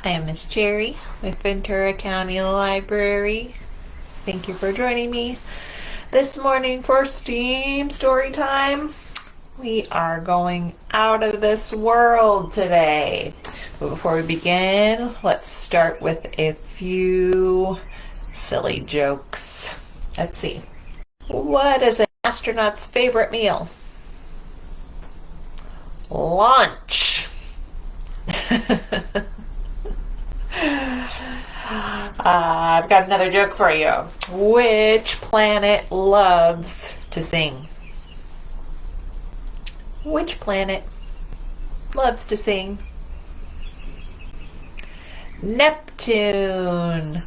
I am Miss Cherry with Ventura County Library. Thank you for joining me this morning for STEAM story time. We are going out of this world today. But before we begin, let's start with a few silly jokes. Let's see. What is an astronaut's favorite meal? Lunch. I've got another joke for you. Which planet loves to sing? Which planet loves to sing? Neptune.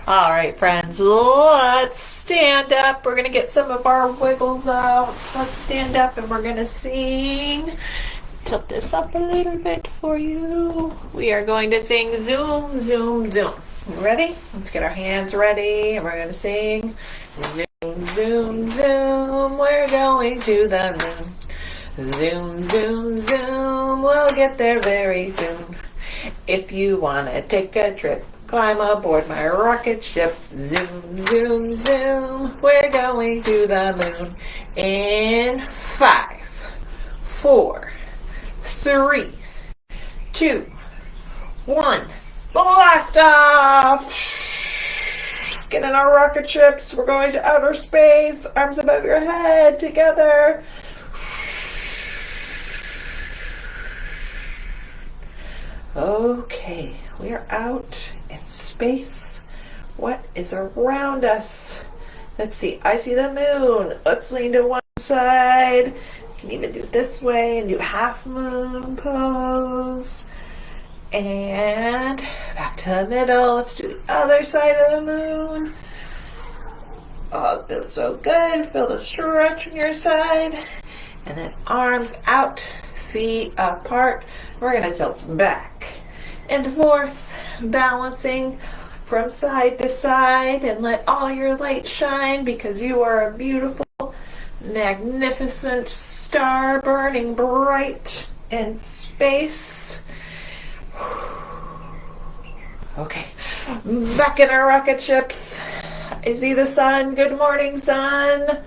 All right, friends, let's stand up. We're going to get some of our wiggles out. Let's stand up and we're going to sing. Tilt this up a little bit for you. We are going to sing Zoom, Zoom, Zoom. You ready? Let's get our hands ready and we're going to sing Zoom, Zoom, Zoom. We're going to the moon. Zoom, Zoom, Zoom. We'll get there very soon. If you want to take a trip, climb aboard my rocket ship. Zoom, zoom, zoom. We're going to the moon. In 5, 4, 3, 2, 1. Blast off! Let's get in our rocket ships. We're going to outer space. Arms above your head together. Okay, we are out in space. What is around us? Let's see. I see the moon. Let's lean to one side. You can even do it this way and do half moon pose. And back to the middle. Let's do the other side of the moon. Oh, it feels so good. Feel the stretch on your side. And then arms out, feet apart. We're going to tilt back and forth, balancing from side to side, and let all your light shine because you are a beautiful, magnificent star burning bright in space. Okay, back in our rocket ships. I see the sun. Good morning, sun.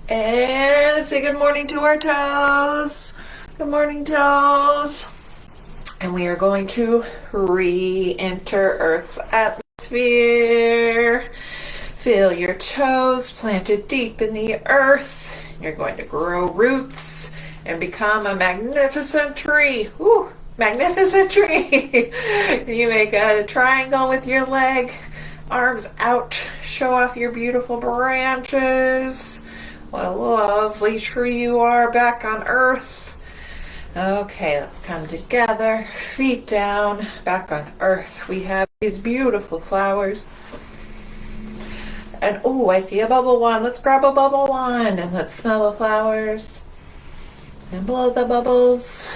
And let's say good morning to our toes. Good morning, toes. And we are going to re-enter Earth's atmosphere. Feel your toes planted deep in the earth. You're going to grow roots and become a magnificent tree. Woo! Magnificent tree. You make a triangle with your leg. Arms out. Show off your beautiful branches. What a lovely tree you are back on Earth. Okay, let's come together, feet down, back on Earth. We have these beautiful flowers. And oh, I see a bubble wand. Let's grab a bubble wand and let's smell the flowers. And blow the bubbles.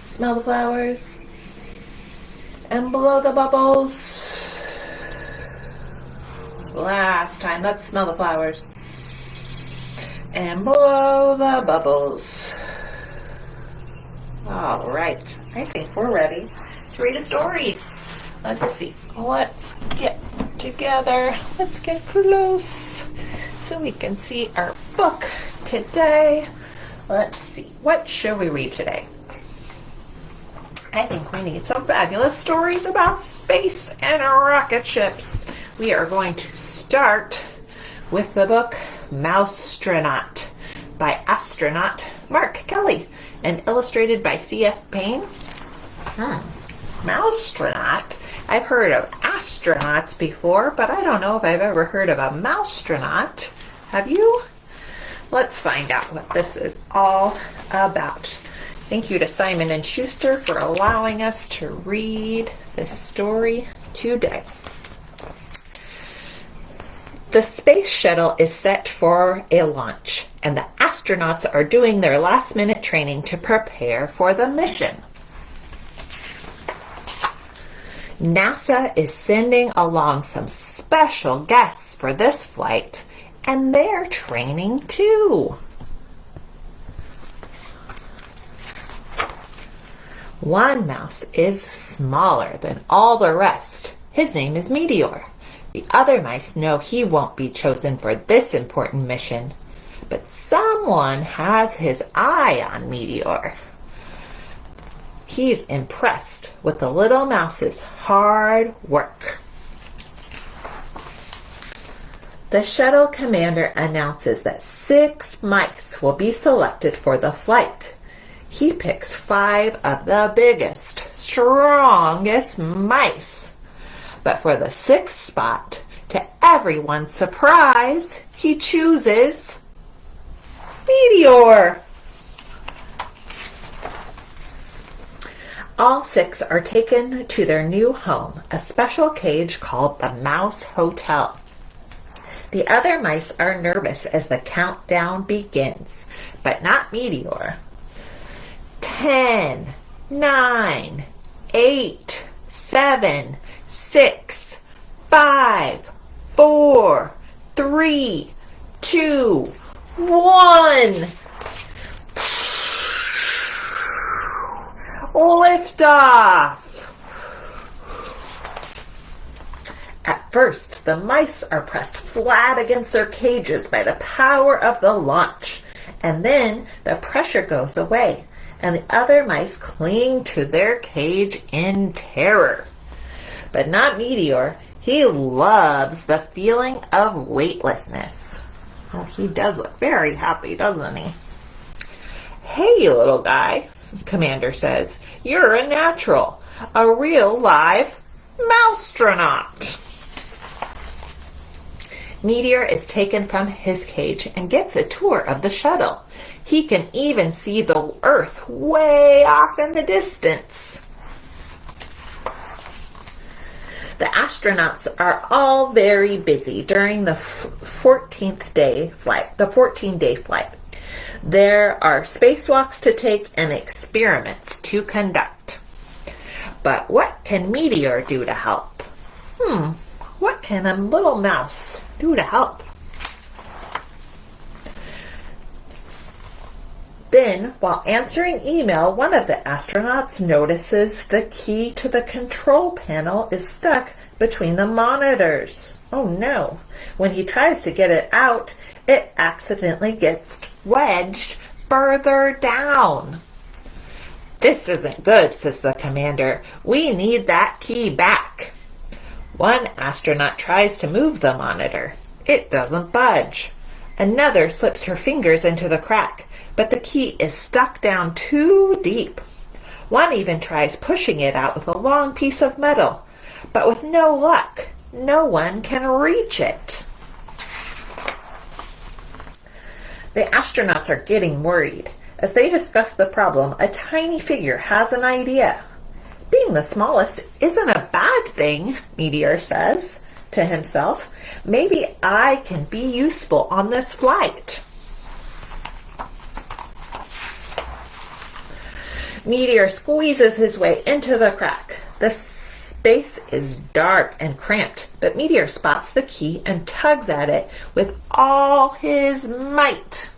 Smell the flowers. And blow the bubbles. Last time, let's smell the flowers. And blow the bubbles. All right, I think we're ready to read a story. Let's see. Let's get together. Let's get close so we can see our book today. Let's see. What shall we read today? I think we need some fabulous stories about space and rocket ships. We are going to start with the book Mousetonaut by astronaut Mark Kelly and illustrated by C.F. Payne. Mousetonaut? I've heard of astronauts before, but I don't know if I've ever heard of a mousetonaut. Have you? Let's find out what this is all about. Thank you to Simon and Schuster for allowing us to read this story today. The space shuttle is set for a launch, and the astronauts are doing their last-minute training to prepare for the mission. NASA is sending along some special guests for this flight, and they're training too. One mouse is smaller than all the rest. His name is Meteor. The other mice know he won't be chosen for this important mission, but someone has his eye on Meteor. He's impressed with the little mouse's hard work. The shuttle commander announces that 6 mice will be selected for the flight. He picks 5 of the biggest, strongest mice. But for the 6th spot, to everyone's surprise, he chooses Meteor. All 6 are taken to their new home, a special cage called the Mouse Hotel. The other mice are nervous as the countdown begins, but not Meteor. 10, 9, 8, 7, 6, 5, 4, 3, 2, 1. Lift off! At first, the mice are pressed flat against their cages by the power of the launch, and then the pressure goes away, and the other mice cling to their cage in terror. But not Meteor. He loves the feeling of weightlessness. Well, he does look very happy, doesn't he? Hey, you little guy, Commander says. You're a natural, a real live Mousetonaut. Meteor is taken from his cage and gets a tour of the shuttle. He can even see the Earth way off in the distance. The astronauts are all very busy during the 14-day flight. There are spacewalks to take and experiments to conduct. But what can Meteor do to help? What can a little mouse do to help? Then, while answering email, one of the astronauts notices the key to the control panel is stuck between the monitors. Oh no! When he tries to get it out, it accidentally gets wedged further down. This isn't good, says the commander. We need that key back. One astronaut tries to move the monitor. It doesn't budge. Another slips her fingers into the crack, but the key is stuck down too deep. One even tries pushing it out with a long piece of metal, but with no luck, no one can reach it. The astronauts are getting worried. As they discuss the problem, a tiny figure has an idea. Being the smallest isn't a bad thing, Meteor says to himself. Maybe I can be useful on this flight. Meteor squeezes his way into the crack. The space is dark and cramped, but Meteor spots the key and tugs at it with all his might.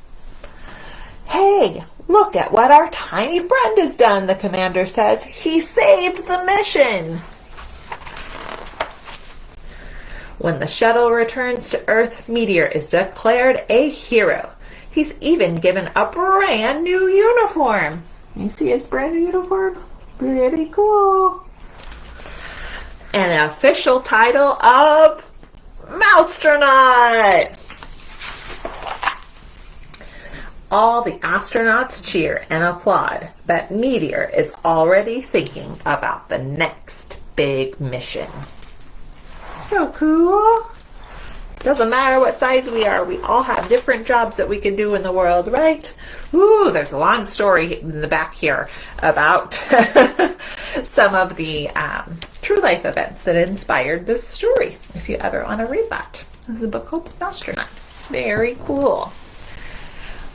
Hey, look at what our tiny friend has done, the commander says. He saved the mission. When the shuttle returns to Earth, Meteor is declared a hero. He's even given a brand new uniform. You see his brand new uniform? Pretty cool. An official title of Mousetonaut. All the astronauts cheer and applaud, but Meteor is already thinking about the next big mission. So cool. Doesn't matter what size we are, we all have different jobs that we can do in the world, right? Ooh, there's a long story in the back here about some of the true life events that inspired this story, if you ever want to read that. This is a book called Mousetonaut. Very cool.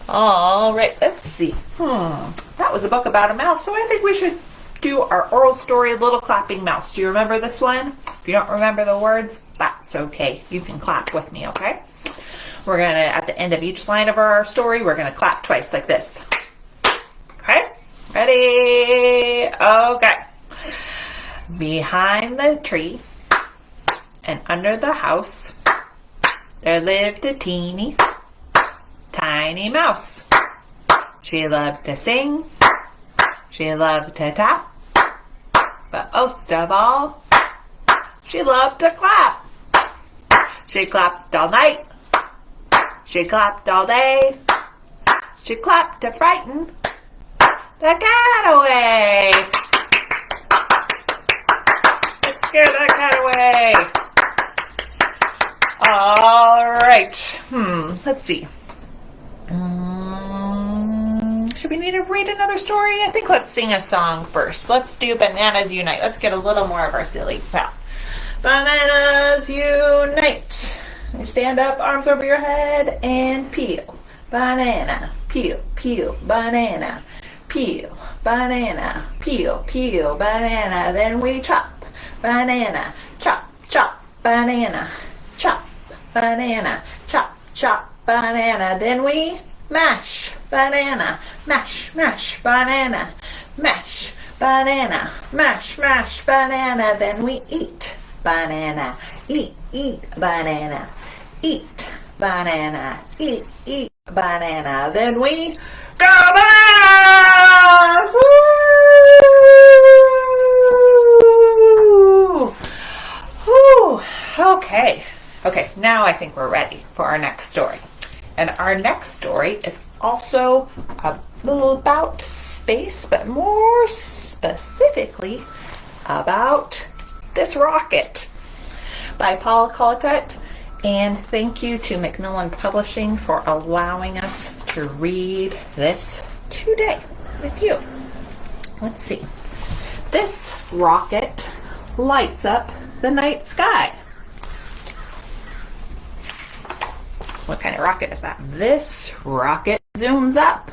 All right, let's see. That was a book about a mouse, so I think we should do our oral story, Little Clapping Mouse. Do you remember this one? If you don't remember the words, that's okay. You can clap with me, okay? We're going to, at the end of each line of our story, we're going to clap twice like this. Okay? Ready? Okay. Behind the tree and under the house, there lived a teeny tiny mouse. She loved to sing, she loved to tap, but most of all, she loved to clap. She clapped all night, she clapped all day, she clapped to frighten the cat away. Let's scare that cat away. All right. Let's see. Should we need to read another story? I think let's sing a song first. Let's do Bananas Unite. Let's get a little more of our silly pal. Bananas unite. You stand up, arms over your head, and peel. Banana, peel, peel, banana. Peel, banana, peel, peel, banana. Then we chop, banana, chop, chop, banana, chop, banana, chop, chop, banana. Then we mash, banana, mash, mash, banana, mash, banana, mash, mash, banana. Then we eat, banana, eat, eat, banana, eat, banana, eat, eat, banana. Then we go bananas! Woo! Woo! Okay, now I think we're ready for our next story. And our next story is also a little about space, but more specifically about this rocket by Paul Collicutt. And thank you to Macmillan Publishing for allowing us to read this today with you. Let's see. This rocket lights up the night sky. What kind of rocket is that? This rocket zooms up,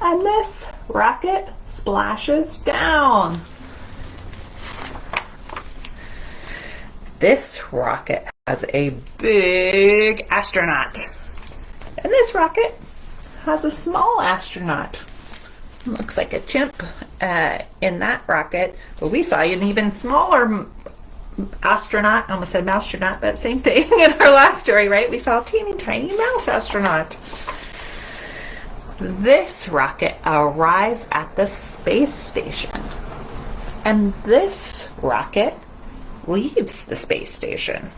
and this rocket splashes down. This rocket has a big astronaut, and this rocket has a small astronaut. Looks like a chimp in that rocket, but we saw an even smaller astronaut. I almost said mousetronaut, but same thing in our last story, right? We saw a teeny tiny mouse astronaut. This rocket arrives at the space station, and this rocket leaves the space station.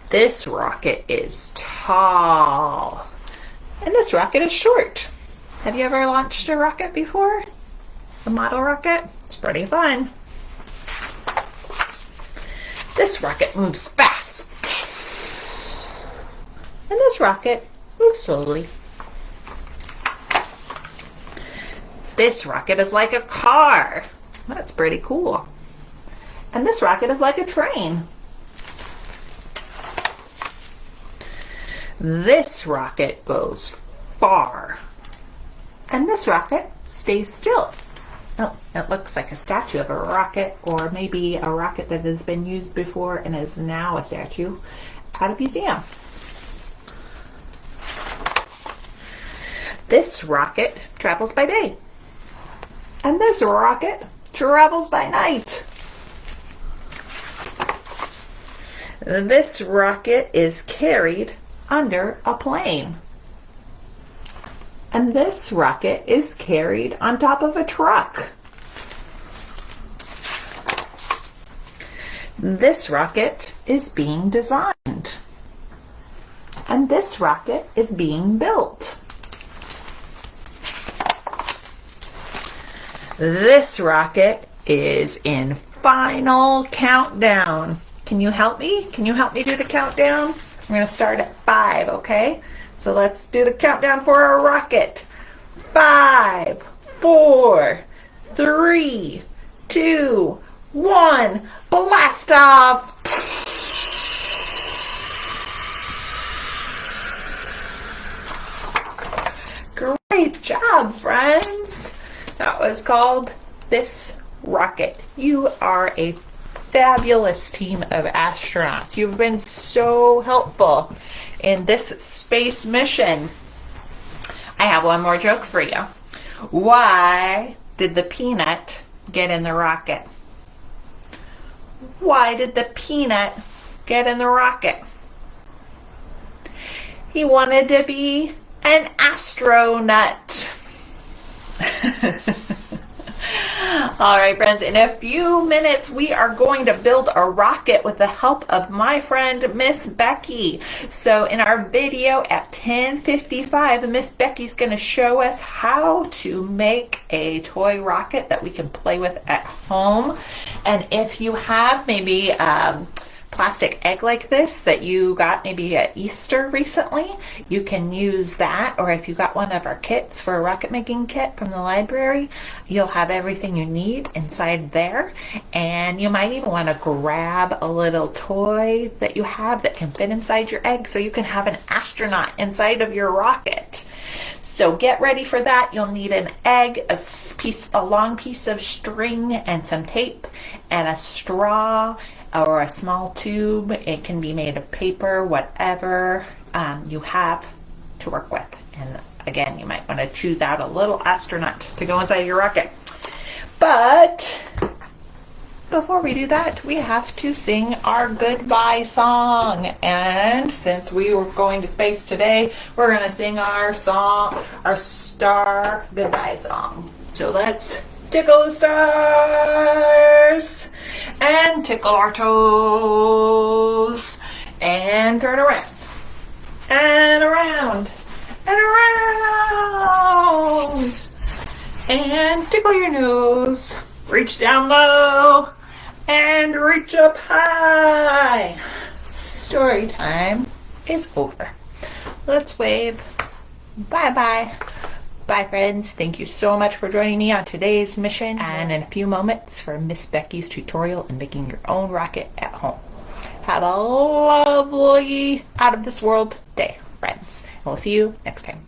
This rocket is tall, and this rocket is short. Have you ever launched a rocket before? A model rocket? It's pretty fun. This rocket moves fast, and this rocket moves slowly. This rocket is like a car. That's pretty cool. And this rocket is like a train. This rocket goes far, and this rocket stays still. Oh, it looks like a statue of a rocket, or maybe a rocket that has been used before and is now a statue at a museum. This rocket travels by day, and this rocket travels by night. This rocket is carried under a plane, and this rocket is carried on top of a truck. This rocket is being designed, and this rocket is being built. This rocket is in final countdown. Can you help me? Can you help me do the countdown? I'm going to start at 5, okay? So let's do the countdown for our rocket. 5, 4, 3, 2, 1. Blast off! Great job, friends. That was called This Rocket. You are a fabulous team of astronauts. You've been so helpful in this space mission. I have one more joke for you. Why did the peanut get in the rocket? Why did the peanut get in the rocket? He wanted to be an astronaut. All right, friends, in a few minutes, we are going to build a rocket with the help of my friend, Miss Becky. So in our video at 10:55, Miss Becky's going to show us how to make a toy rocket that we can play with at home. And if you have maybe plastic egg like this that you got maybe at Easter recently, you can use that. Or if you got one of our kits for a rocket making kit from the library, you'll have everything you need inside there. And you might even want to grab a little toy that you have that can fit inside your egg so you can have an astronaut inside of your rocket. So get ready for that. You'll need an egg, a long piece of string and some tape, and a straw or a small tube. It can be made of paper, whatever you have to work with. And again, you might want to choose out a little astronaut to go inside your rocket. But before we do that, we have to sing our goodbye song. And since we were going to space today, we're going to sing our song, our star goodbye song. So let's tickle the stars and tickle our toes and turn around and around and around and tickle your nose. Reach down low and reach up high. Story time is over. Let's wave. Bye-bye. Bye, friends. Thank you so much for joining me on today's mission, and in a few moments for Miss Becky's tutorial in making your own rocket at home. Have a lovely, out of this world day, friends. And we'll see you next time.